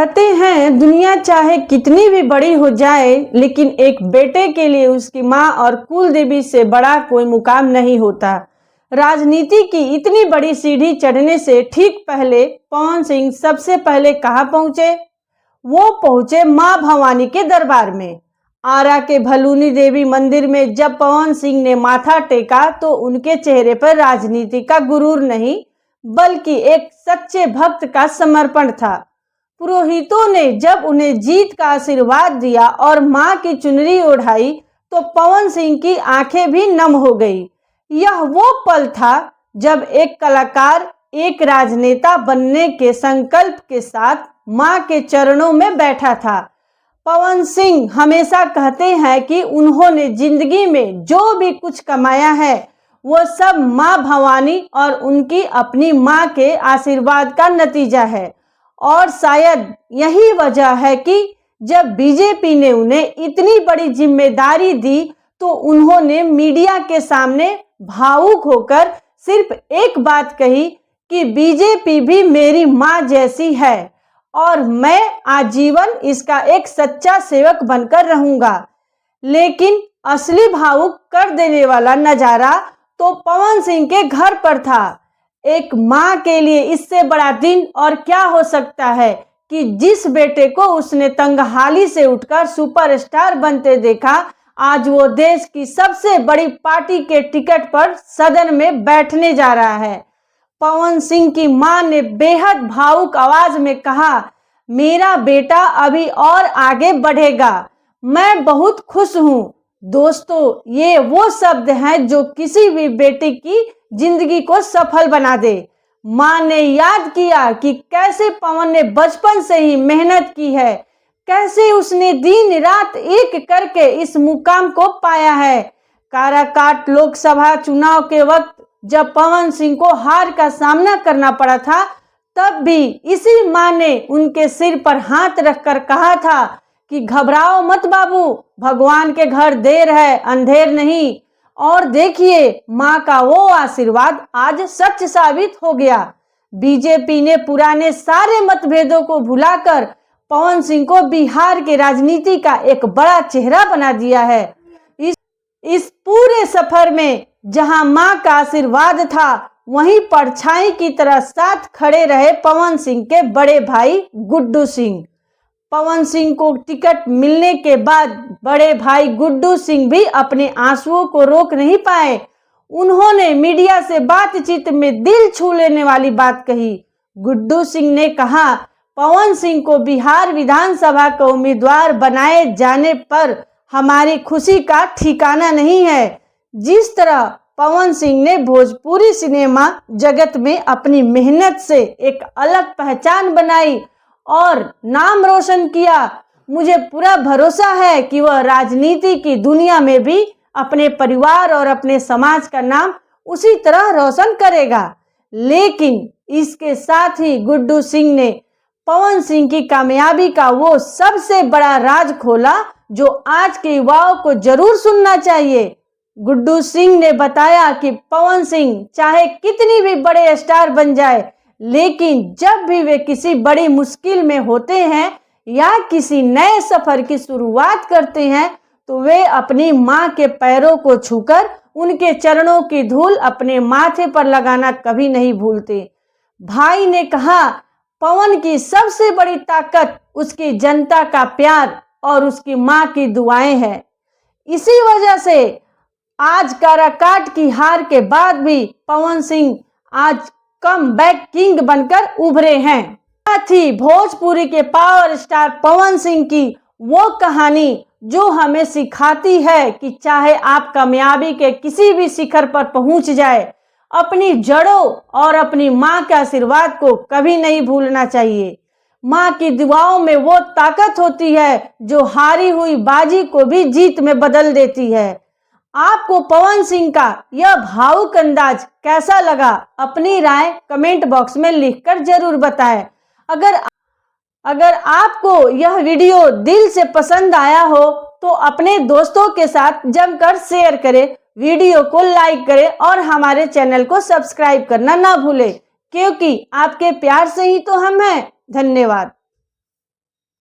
कहते हैं दुनिया चाहे कितनी भी बड़ी हो जाए, लेकिन एक बेटे के लिए उसकी माँ और कुल देवी से बड़ा कोई मुकाम नहीं होता। राजनीति की इतनी बड़ी सीढ़ी चढ़ने से ठीक पहले पवन सिंह सबसे पहले कहाँ पहुंचे? वो पहुंचे माँ भवानी के दरबार में। आरा के भलूनी देवी मंदिर में जब पवन सिंह ने माथा टेका तो उनके चेहरे पर राजनीति का गुरूर नहीं, बल्कि एक सच्चे भक्त का समर्पण था। पुरोहितों ने जब उन्हें जीत का आशीर्वाद दिया और मां की चुनरी ओढ़ाई तो पवन सिंह की आंखें भी नम हो गई। यह वो पल था जब एक कलाकार एक राजनेता बनने के संकल्प के साथ मां के चरणों में बैठा था। पवन सिंह हमेशा कहते हैं कि उन्होंने जिंदगी में जो भी कुछ कमाया है वो सब मां भवानी और उनकी अपनी मां के आशीर्वाद का नतीजा है। और शायद यही वजह है कि जब बीजेपी ने उन्हें इतनी बड़ी जिम्मेदारी दी तो उन्होंने मीडिया के सामने भावुक होकर सिर्फ एक बात कही कि बीजेपी भी मेरी मां जैसी है और मैं आजीवन इसका एक सच्चा सेवक बनकर रहूंगा। लेकिन असली भावुक कर देने वाला नजारा तो पवन सिंह के घर पर था। एक माँ के लिए इससे बड़ा दिन और क्या हो सकता है कि जिस बेटे को उसने तंगहाली से उठकर सुपरस्टार बनते देखा, आज वो देश की सबसे बड़ी पार्टी के टिकट पर सदन में बैठने जा रहा है। पवन सिंह की मां ने बेहद भावुक आवाज में कहा, मेरा बेटा अभी और आगे बढ़ेगा, मैं बहुत खुश हूँ। दोस्तों, ये वो शब्द हैं जो किसी भी बेटे की जिंदगी को सफल बना दे। मां ने याद किया कि कैसे पवन ने बचपन से ही मेहनत की है, कैसे उसने दिन रात एक करके इस मुकाम को पाया है। काराकाट लोकसभा चुनाव के वक्त जब पवन सिंह को हार का सामना करना पड़ा था, तब भी इसी मां ने उनके सिर पर हाथ रखकर कहा था कि घबराओ मत बाबू, भगवान के घर देर है अंधेर नहीं। और देखिए, मां का वो आशीर्वाद आज सच साबित हो गया। बीजेपी ने पुराने सारे मतभेदों को भुलाकर पवन सिंह को बिहार के राजनीति का एक बड़ा चेहरा बना दिया है। इस पूरे सफर में जहां मां का आशीर्वाद था, वहीं परछाई की तरह साथ खड़े रहे पवन सिंह के बड़े भाई गुड्डू सिंह। पवन सिंह को टिकट मिलने के बाद बड़े भाई गुड्डू सिंह भी अपने आंसुओं को रोक नहीं पाए। उन्होंने मीडिया से बातचीत में दिल छू लेने वाली बात कही। गुड्डू सिंह ने कहा, पवन सिंह को बिहार विधानसभा का उम्मीदवार बनाए जाने पर हमारी खुशी का ठिकाना नहीं है। जिस तरह पवन सिंह ने भोजपुरी सिनेमा जगत में अपनी मेहनत से एक अलग पहचान बनाई और नाम रोशन किया, मुझे पूरा भरोसा है कि वह राजनीति की दुनिया में भी अपने परिवार और अपने समाज का नाम उसी तरह रोशन करेगा। लेकिन इसके साथ ही गुड्डू सिंह ने पवन सिंह की कामयाबी का वो सबसे बड़ा राज खोला जो आज के युवाओं को जरूर सुनना चाहिए। गुड्डू सिंह ने बताया कि पवन सिंह चाहे कितनी भी बड़े स्टार बन जाए, लेकिन जब भी वे किसी बड़ी मुश्किल में होते हैं या किसी नए सफर की शुरुआत करते हैं तो वे अपनी मां के पैरों को छूकर उनके चरणों की धूल अपने माथे पर लगाना कभी नहीं भूलते। भाई ने कहा, पवन की सबसे बड़ी ताकत उसकी जनता का प्यार और उसकी मां की दुआएं हैं। इसी वजह से आज काराकाट की हार के बाद भी पवन सिंह आज कम बैक किंग बनकर उभरे हैं। साथ ही भोजपुरी के पावर स्टार पवन सिंह की वो कहानी जो हमें सिखाती है कि चाहे आप कामयाबी के किसी भी शिखर पर पहुंच जाए, अपनी जड़ों और अपनी मां के आशीर्वाद को कभी नहीं भूलना चाहिए। मां की दुआओं में वो ताकत होती है जो हारी हुई बाजी को भी जीत में बदल देती है। आपको पवन सिंह का यह भावुक अंदाज कैसा लगा? अपनी राय कमेंट बॉक्स में लिखकर जरूर बताएं। अगर आपको यह वीडियो दिल से पसंद आया हो तो अपने दोस्तों के साथ जमकर शेयर करें, वीडियो को लाइक करें और हमारे चैनल को सब्सक्राइब करना ना भूलें, क्योंकि आपके प्यार से ही तो हम हैं। धन्यवाद।